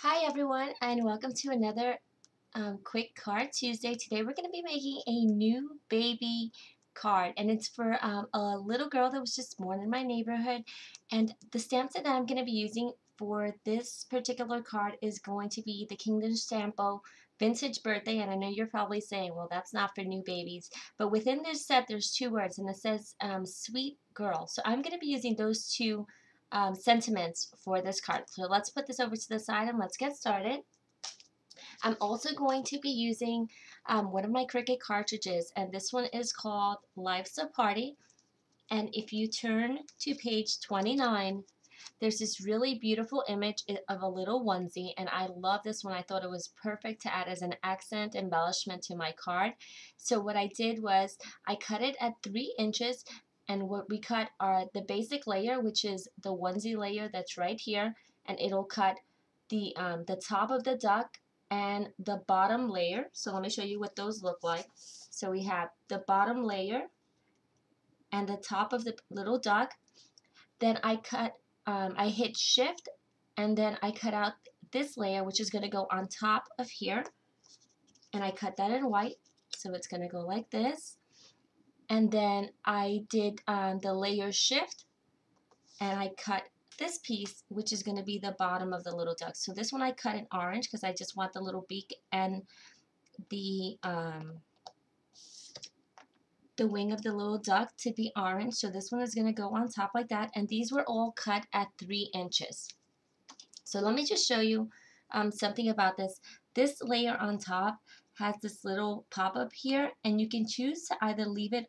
Hi everyone, and welcome to another quick card Tuesday. Today we're going to be making a new baby card, and it's for a little girl that was just born in my neighborhood. And the stamp set that I'm going to be using for this particular card is going to be the Kingdom Stampo Vintage Birthday. And I know you're probably saying, well, that's not for new babies. But within this set, there's two words, and it says Sweet Girl. So I'm going to be using those two sentiments for this card. So let's put this over to the side and let's get started. I'm also going to be using one of my Cricut cartridges, and this one is called Life's a Party. And if you turn to page 29, there's this really beautiful image of a little onesie, and I love this one. I thought it was perfect to add as an accent embellishment to my card. So what I did was I cut it at 3 inches, and what we cut are the basic layer, which is the onesie layer that's right here, and it'll cut the top of the duck and the bottom layer. So let me show you what those look like. So we have the bottom layer and the top of the little duck. Then I hit shift, and then I cut out this layer, which is going to go on top of here, and I cut that in white, so it's going to go like this. And then I did the layer shift, and I cut this piece, which is going to be the bottom of the little duck. So this one I cut in orange because I just want the little beak and the wing of the little duck to be orange. So this one is going to go on top like that, and these were all cut at 3 inches. So let me just show you something about this. This layer on top has this little pop-up here, and you can choose to either leave it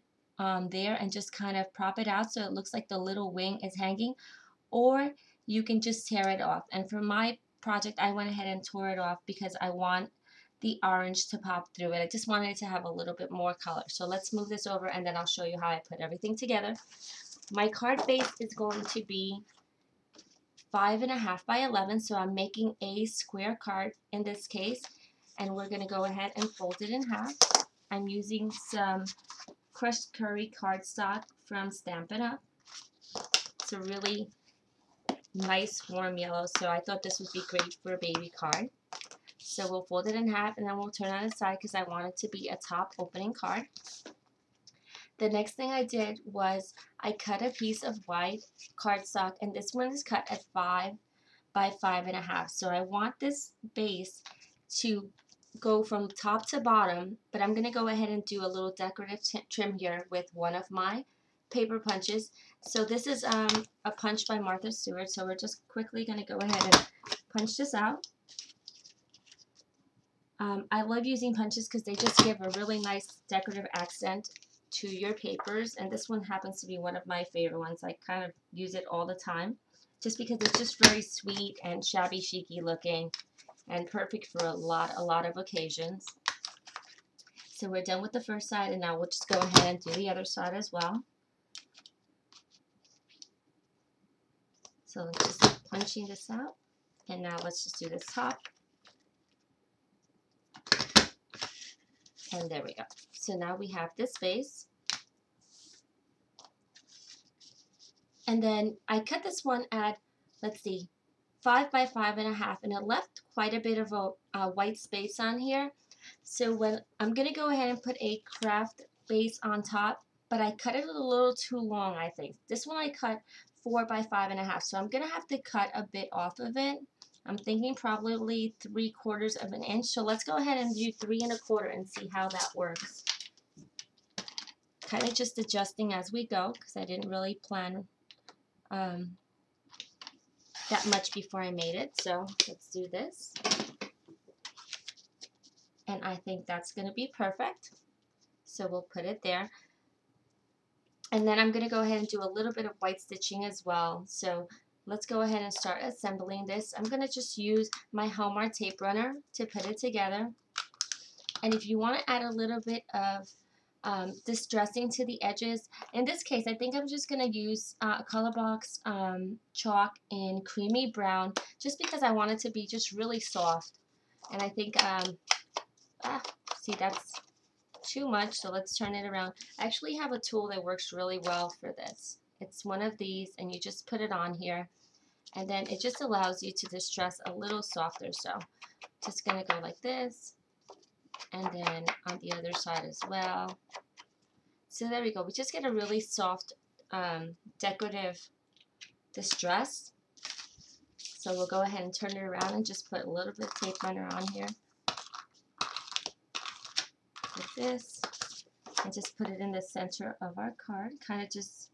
there and just kind of prop it out so it looks like the little wing is hanging, or you can just tear it off. And for my project, I went ahead and tore it off because I want the orange to pop through it. I just wanted it to have a little bit more color. So let's move this over, and then I'll show you how I put everything together. My card base is going to be 5.5 by 11, so I'm making a square card in this case, and we're going to go ahead and fold it in half. I'm using some crushed curry cardstock from Stampin' Up. It's a really nice warm yellow, so I thought this would be great for a baby card. So we'll fold it in half, and then we'll turn on the side because I want it to be a top opening card. The next thing I did was I cut a piece of white cardstock, and this one is cut at 5 by 5.5. So I want this base to go from top to bottom, but I'm going to go ahead and do a little decorative trim here with one of my paper punches. So this is a punch by Martha Stewart, so we're just quickly going to go ahead and punch this out. I love using punches because they just give a really nice decorative accent to your papers, and this one happens to be one of my favorite ones. I kind of use it all the time just because it's just very sweet and shabby chic-y looking and perfect for a lot of occasions. So we're done with the first side, and now we'll just go ahead and do the other side as well. So let's just punching this out, and now let's just do this top. And there we go. So now we have this base. And then I cut this one at, let's see, 5 by 5.5, and it left quite a bit of a white space on here. So when I'm going to go ahead and put a craft base on top, but I cut it a little too long, I think. This one I cut 4 by 5.5, so I'm going to have to cut a bit off of it. I'm thinking probably 3/4 of an inch. So let's go ahead and do 3 1/4 and see how that works. Kind of just adjusting as we go because I didn't really plan that much before I made it. So let's do this. And I think that's going to be perfect. So we'll put it there. And then I'm going to go ahead and do a little bit of white stitching as well. So let's go ahead and start assembling this. I'm going to just use my Hallmark tape runner to put it together. And if you want to add a little bit of distressing to the edges, in this case I think I'm just going to use Color Box chalk in creamy brown, just because I want it to be just really soft. And I think, see, that's too much, so let's turn it around. I actually have a tool that works really well for this. It's one of these, and you just put it on here, And then it just allows you to distress a little softer. So just gonna go like this, and then on the other side as well. So there we go. We just get a really soft decorative distress. So we'll go ahead and turn it around and just put a little bit of tape runner on here like this, and just put it in the center of our card. Kind of just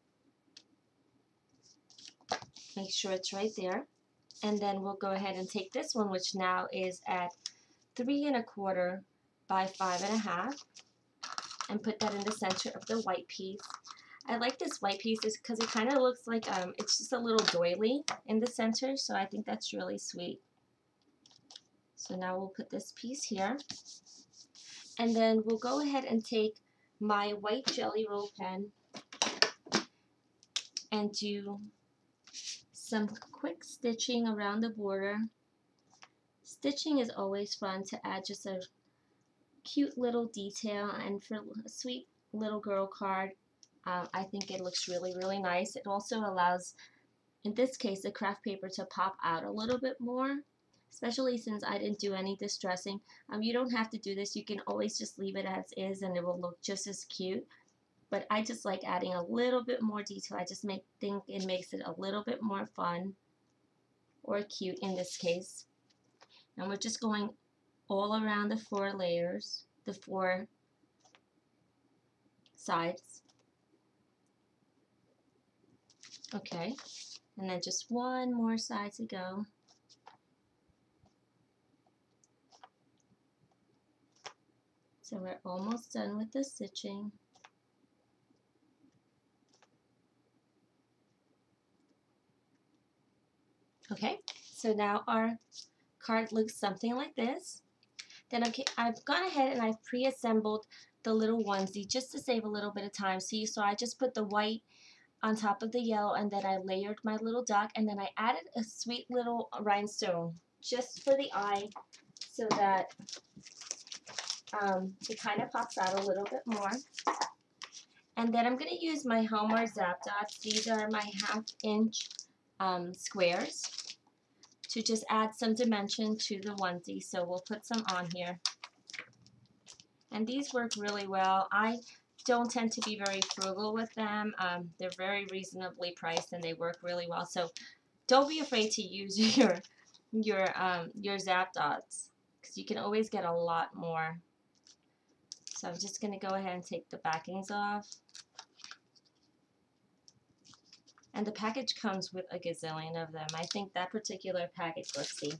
make sure it's right there. And then we'll go ahead and take this one, which now is at 3 1/4 by 5 1/2, and put that in the center of the white piece. I like this white piece because it kind of looks like it's just a little doily in the center, so I think that's really sweet. So now we'll put this piece here, and then we'll go ahead and take my white Jelly Roll pen and do some quick stitching around the border. Stitching is always fun to add just a cute little detail, and for a sweet little girl card, I think it looks really, really nice. It also allows, in this case, the craft paper to pop out a little bit more, especially since I didn't do any distressing. You don't have to do this. You can always just leave it as is and it will look just as cute. But I just like adding a little bit more detail. I just think it makes it a little bit more fun or cute in this case. And we're just going all around the 4 layers, the 4 sides. Okay, and then just one more side to go. So we're almost done with the stitching. Okay, so now our card looks something like this. Then I've gone ahead and I've pre-assembled the little onesie just to save a little bit of time. See, so I just put the white on top of the yellow, and then I layered my little duck, and then I added a sweet little rhinestone just for the eye so that it kind of pops out a little bit more. And then I'm going to use my Hallmark Zap Dots. These are my 1/2 inch squares to just add some dimension to the onesie. So we'll put some on here. And these work really well. I don't tend to be very frugal with them. They're very reasonably priced and they work really well. So don't be afraid to use your Zap Dots, because you can always get a lot more. So I'm just going to go ahead and take the backings off. And the package comes with a gazillion of them. I think that particular package, let's see,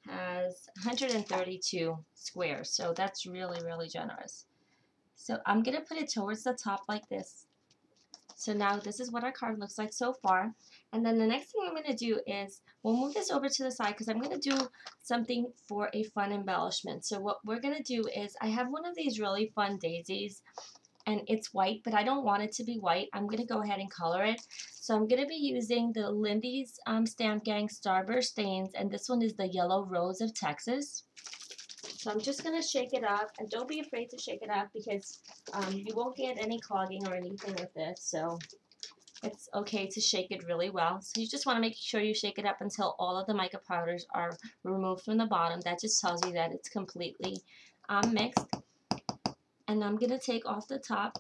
has 132 squares. So that's really, really generous. So I'm going to put it towards the top like this. So now this is what our card looks like so far. And then the next thing I'm going to do is, we'll move this over to the side because I'm going to do something for a fun embellishment. So what we're going to do is, I have one of these really fun daisies, and it's white, but I don't want it to be white. I'm going to go ahead and color it. So I'm going to be using the Lindy's Stamp Gang Starburst Stains, and this one is the Yellow Rose of Texas. So I'm just going to shake it up, and don't be afraid to shake it up because you won't get any clogging or anything with this. So it's okay to shake it really well. So you just want to make sure you shake it up until all of the mica powders are removed from the bottom. That just tells you that it's completely mixed. And I'm going to take off the top.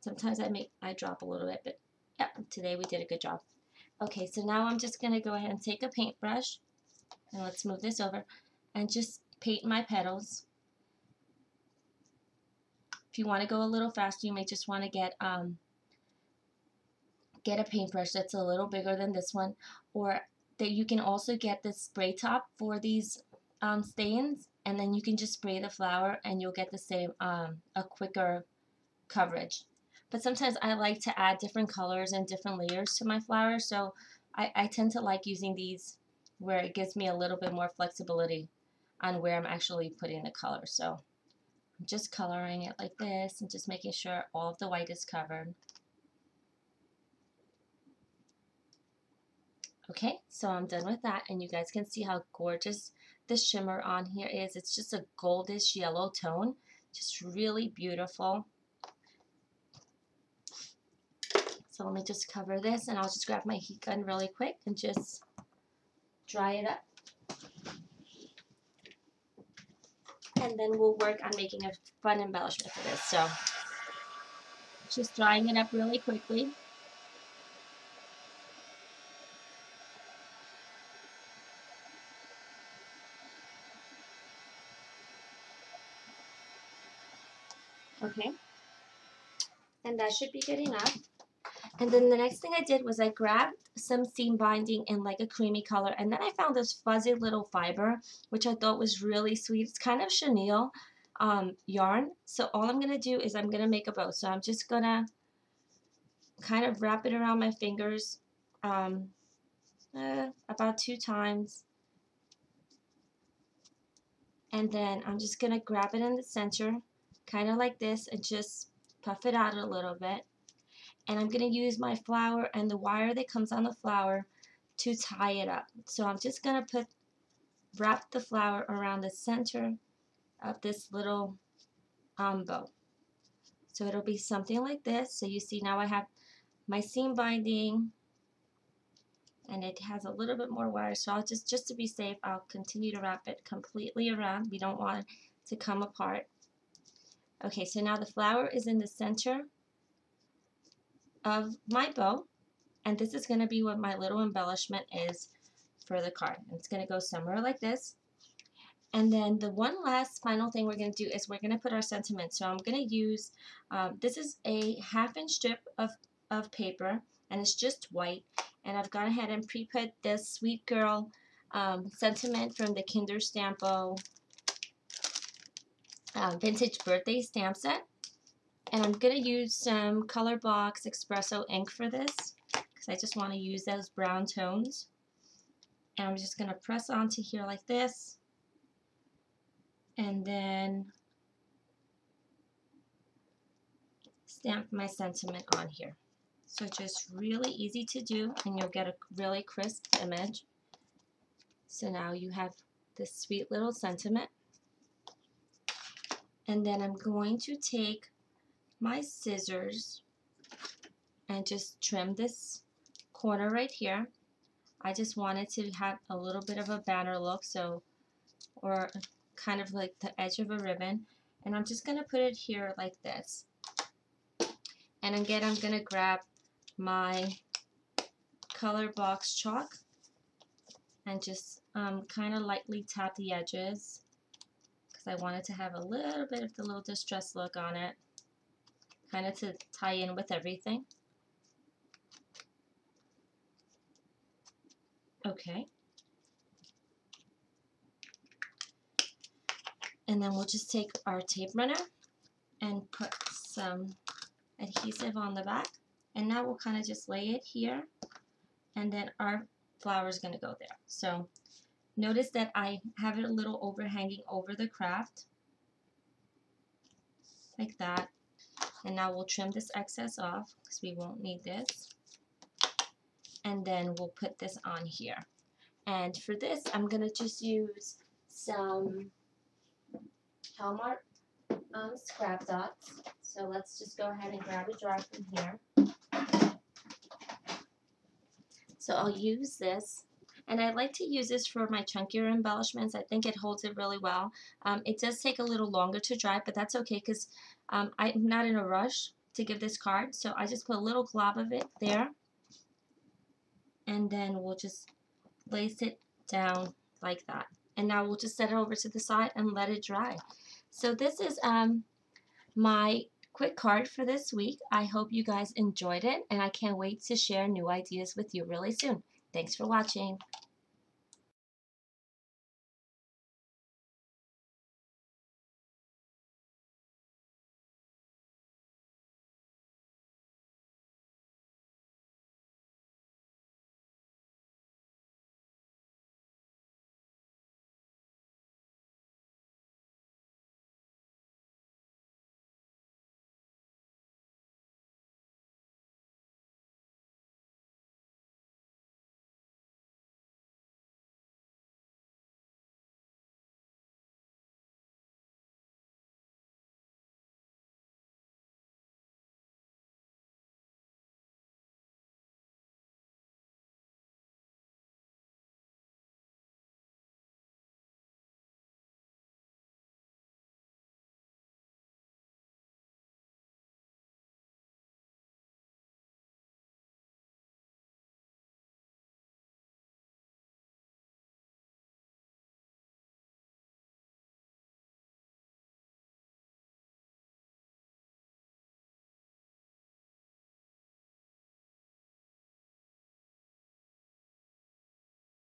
Sometimes I drop a little bit, but yeah, today we did a good job. Okay, so now I'm just going to go ahead and take a paintbrush, and let's move this over, and just paint my petals. If you want to go a little faster, you may just want to get a paintbrush that's a little bigger than this one, or that you can also get this spray top for these stains, and then you can just spray the flower and you'll get the same a quicker coverage. But sometimes I like to add different colors and different layers to my flowers, so I tend to like using these where it gives me a little bit more flexibility on where I'm actually putting the color. So I'm just coloring it like this and just making sure all of the white is covered. Okay, so I'm done with that, and you guys can see how gorgeous the shimmer on here is. It's just a goldish yellow tone, just really beautiful. So let me just cover this, and I'll just grab my heat gun really quick and just dry it up. And then we'll work on making a fun embellishment for this. So just drying it up really quickly. Okay, and that should be good enough. And then the next thing I did was I grabbed some seam binding in like a creamy color, and then I found this fuzzy little fiber, which I thought was really sweet. It's kind of chenille yarn. So all I'm going to do is I'm going to make a bow. So I'm just going to kind of wrap it around my fingers about 2 times. And then I'm just going to grab it in the center, kind of like this, and just puff it out a little bit. And I'm going to use my flower and the wire that comes on the flower to tie it up. So I'm just going to wrap the flower around the center of this little bow. So it'll be something like this. So you see now I have my seam binding, and it has a little bit more wire. So I'll just to be safe, I'll continue to wrap it completely around. We don't want it to come apart. Okay, so now the flower is in the center of my bow, and this is going to be what my little embellishment is for the card. It's going to go somewhere like this. And then the one last final thing we're going to do is we're going to put our sentiment. So I'm going to use, this is a 1/2-inch strip of paper, and it's just white. And I've gone ahead and pre-put this Sweet Girl sentiment from the Kinder Stampo vintage birthday stamp set. And I'm going to use some Color Box Espresso ink for this, because I just want to use those brown tones. And I'm just going to press onto here like this, and then stamp my sentiment on here. So just really easy to do, and you'll get a really crisp image. So now you have this sweet little sentiment. And then I'm going to take my scissors and just trim this corner right here. I just wanted to have a little bit of a banner look, so, or kind of like the edge of a ribbon. And I'm just going to put it here like this. And again, I'm going to grab my Color Box chalk and just kind of lightly tap the edges, because I wanted to have a little bit of the little distressed look on it, kind of to tie in with everything. Okay. And then we'll just take our tape runner and put some adhesive on the back. And now we'll kind of just lay it here, and then our flower is going to go there. So notice that I have it a little overhanging over the craft, like that. And now we'll trim this excess off, because we won't need this. And then we'll put this on here. And for this, I'm going to just use some Hallmark scrap dots. So let's just go ahead and grab a jar from here. So I'll use this, and I like to use this for my chunkier embellishments. I think it holds it really well. It does take a little longer to dry, but that's okay, because I'm not in a rush to give this card. So I just put a little glob of it there, and then we'll just lace it down like that. And now we'll just set it over to the side and let it dry. So this is my quick card for this week. I hope you guys enjoyed it, and I can't wait to share new ideas with you really soon. Thanks for watching.